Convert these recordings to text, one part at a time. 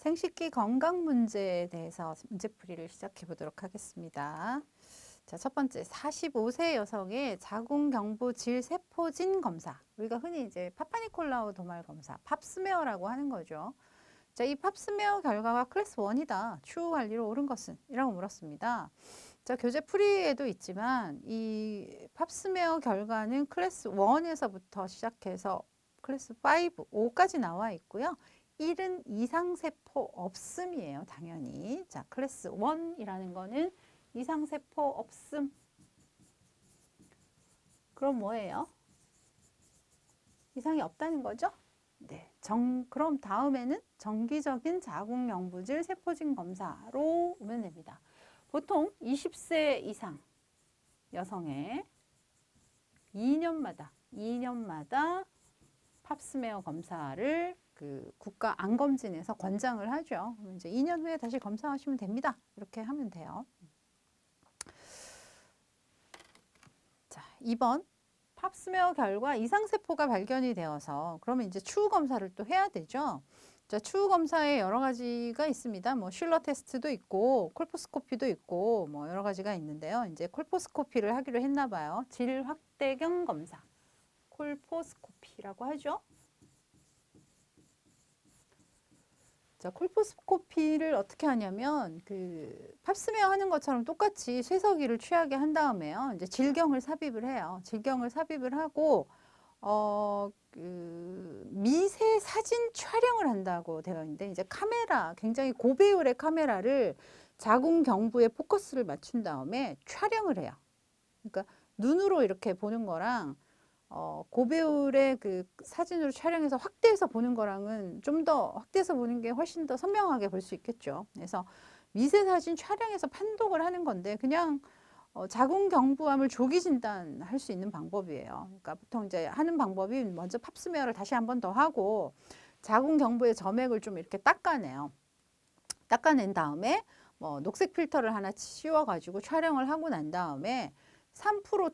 생식기 건강 문제에 대해서 문제풀이를 시작해 보도록 하겠습니다. 자, 첫 번째, 45세 여성의 자궁경부 질세포진 검사. 우리가 흔히 이제 파파니콜라우 도말 검사, 팝스메어라고 하는 거죠. 자, 이 팝스메어 결과가 클래스 1이다. 추후 관리로 옳은 것은? 이라고 물었습니다. 자, 교재 풀이에도 있지만 이 팝스메어 결과는 클래스 1에서부터 시작해서 클래스 5, 5까지 나와 있고요. 1은 이상세포 없음이에요. 당연히. 자, 클래스 1이라는 거는 이상세포 없음. 그럼 뭐예요? 이상이 없다는 거죠? 네. 그럼 다음에는 정기적인 자궁경부질 세포진 검사로 오면 됩니다. 보통 20세 이상 여성의 2년마다 팝스메어 검사를 그 국가 안검진에서 권장을 하죠. 그럼 이제 2년 후에 다시 검사하시면 됩니다. 이렇게 하면 돼요. 자, 2번. 팝스메어 결과 이상세포가 발견이 되어서 그러면 이제 추후 검사를 또 해야 되죠. 자, 추후 검사에 여러 가지가 있습니다. 뭐 슐러 테스트도 있고 콜포스코피도 있고 뭐 여러 가지가 있는데요. 이제 콜포스코피를 하기로 했나 봐요. 질 확대경 검사. 콜포스코피라고 하죠. 자, 콜포스코피를 어떻게 하냐면 그 팝스메어 하는 것처럼 똑같이 쇠석이를 취하게 한 다음에요. 이제 질경을 삽입을 해요. 질경을 삽입을 하고 그 미세 사진 촬영을 한다고 되어 있는데 이제 카메라 굉장히 고배율의 카메라를 자궁경부에 포커스를 맞춘 다음에 촬영을 해요. 그러니까 눈으로 이렇게 보는 거랑 고배율의 그 사진으로 촬영해서 확대해서 보는 거랑은 좀 더 확대해서 보는 게 훨씬 더 선명하게 볼 수 있겠죠. 그래서 미세 사진 촬영해서 판독을 하는 건데 그냥 자궁경부암을 조기 진단할 수 있는 방법이에요. 그러니까 보통 이제 하는 방법이 먼저 팝스메어를 다시 한 번 더 하고 자궁경부의 점액을 좀 이렇게 닦아내요. 닦아낸 다음에 뭐 녹색 필터를 하나 씌워가지고 촬영을 하고 난 다음에 3%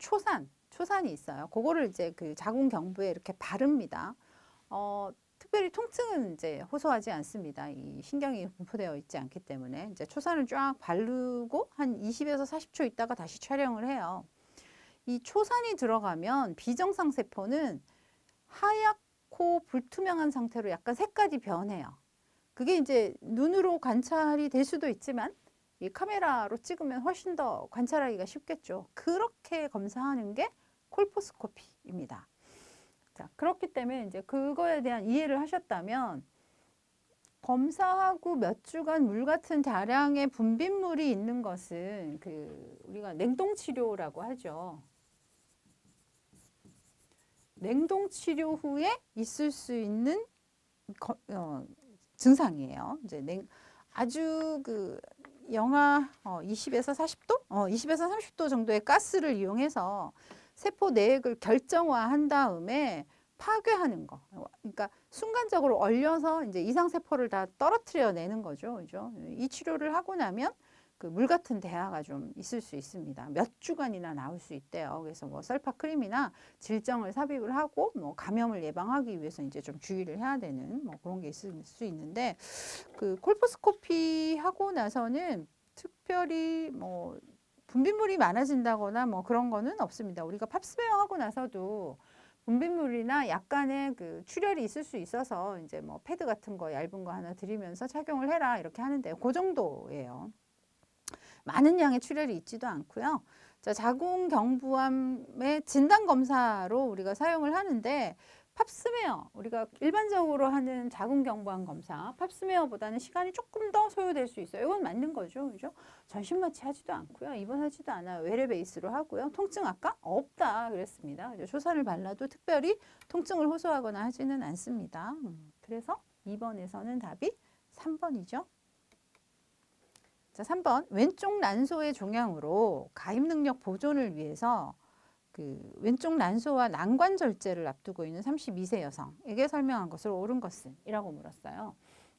초산이 있어요. 그거를 이제 그 자궁경부에 이렇게 바릅니다. 특별히 통증은 이제 호소하지 않습니다. 이 신경이 분포되어 있지 않기 때문에 이제 초산을 쫙 바르고 한 20에서 40초 있다가 다시 촬영을 해요. 이 초산이 들어가면 비정상 세포는 하얗고 불투명한 상태로 약간 색깔이 변해요. 그게 이제 눈으로 관찰이 될 수도 있지만 이 카메라로 찍으면 훨씬 더 관찰하기가 쉽겠죠. 그렇게 검사하는 게 콜포스코피입니다. 자, 그렇기 때문에 이제 그거에 대한 이해를 하셨다면 검사하고 몇 주간 물 같은 다량의 분비물이 있는 것은 그 우리가 냉동 치료라고 하죠. 냉동 치료 후에 있을 수 있는 증상이에요. 이제 아주 그 영하 20에서 40도? 20에서 30도 정도의 가스를 이용해서 세포 내액을 결정화한 다음에 파괴하는 거. 그러니까 순간적으로 얼려서 이제 이상세포를 다 떨어뜨려 내는 거죠. 그죠? 이 치료를 하고 나면 그 물 같은 대화가 좀 있을 수 있습니다. 몇 주간이나 나올 수 있대요. 그래서 뭐 썰파 크림이나 질정을 삽입을 하고 뭐 감염을 예방하기 위해서 이제 좀 주의를 해야 되는 뭐 그런 게 있을 수 있는데 그 콜포스코피 하고 나서는 특별히 뭐 분비물이 많아진다거나 뭐 그런 거는 없습니다. 우리가 팝스메어 하고 나서도 분비물이나 약간의 그 출혈이 있을 수 있어서 이제 뭐 패드 같은 거 얇은 거 하나 드리면서 착용을 해라 이렇게 하는데 그 정도예요. 많은 양의 출혈이 있지도 않고요. 자, 자궁경부암의 진단검사로 우리가 사용을 하는데 팝스메어, 우리가 일반적으로 하는 자궁경부암 검사, 팝스메어보다는 시간이 조금 더 소요될 수 있어요. 이건 맞는 거죠. 그죠? 전신마취 하지도 않고요. 입원하지도 않아요. 외래 베이스로 하고요. 통증 아까 없다 그랬습니다. 초산을 발라도 특별히 통증을 호소하거나 하지는 않습니다. 그래서 2번에서는 답이 3번이죠. 자, 3번 왼쪽 난소의 종양으로 가입 능력 보존을 위해서 그 왼쪽 난소와 난관 절제를 앞두고 있는 32세 여성에게 설명한 것으로 옳은 것은? 이라고 물었어요.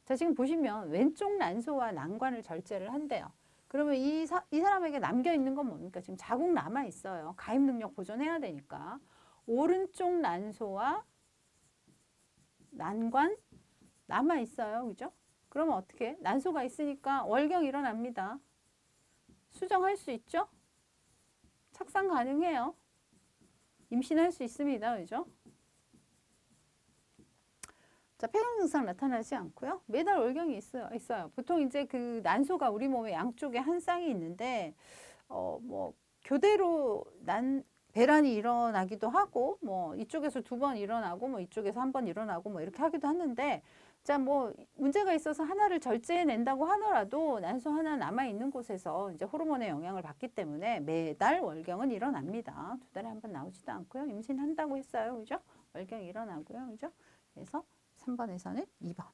자, 지금 보시면 왼쪽 난소와 난관을 절제를 한대요. 그러면 이 사람에게 남겨 있는 건 뭡니까? 지금 자궁 남아 있어요. 가입 능력 보존해야 되니까 오른쪽 난소와 난관 남아 있어요. 그죠? 그러면 어떻게? 난소가 있으니까 월경 일어납니다. 수정할 수 있죠? 착상 가능해요. 임신할 수 있습니다. 그죠? 자, 폐경 증상 나타나지 않고요. 매달 월경이 있어요. 보통 이제 그 난소가 우리 몸의 양쪽에 한 쌍이 있는데, 뭐, 교대로 배란이 일어나기도 하고, 뭐, 이쪽에서 2번 일어나고, 뭐, 이쪽에서 1번 일어나고, 뭐, 이렇게 하기도 하는데, 자, 뭐, 문제가 있어서 하나를 절제해낸다고 하더라도 난소 하나 남아있는 곳에서 이제 호르몬의 영향을 받기 때문에 매달 월경은 일어납니다. 2달에 1번 나오지도 않고요. 임신한다고 했어요. 그죠? 월경이 일어나고요. 그죠? 그래서 3번에서는 2번.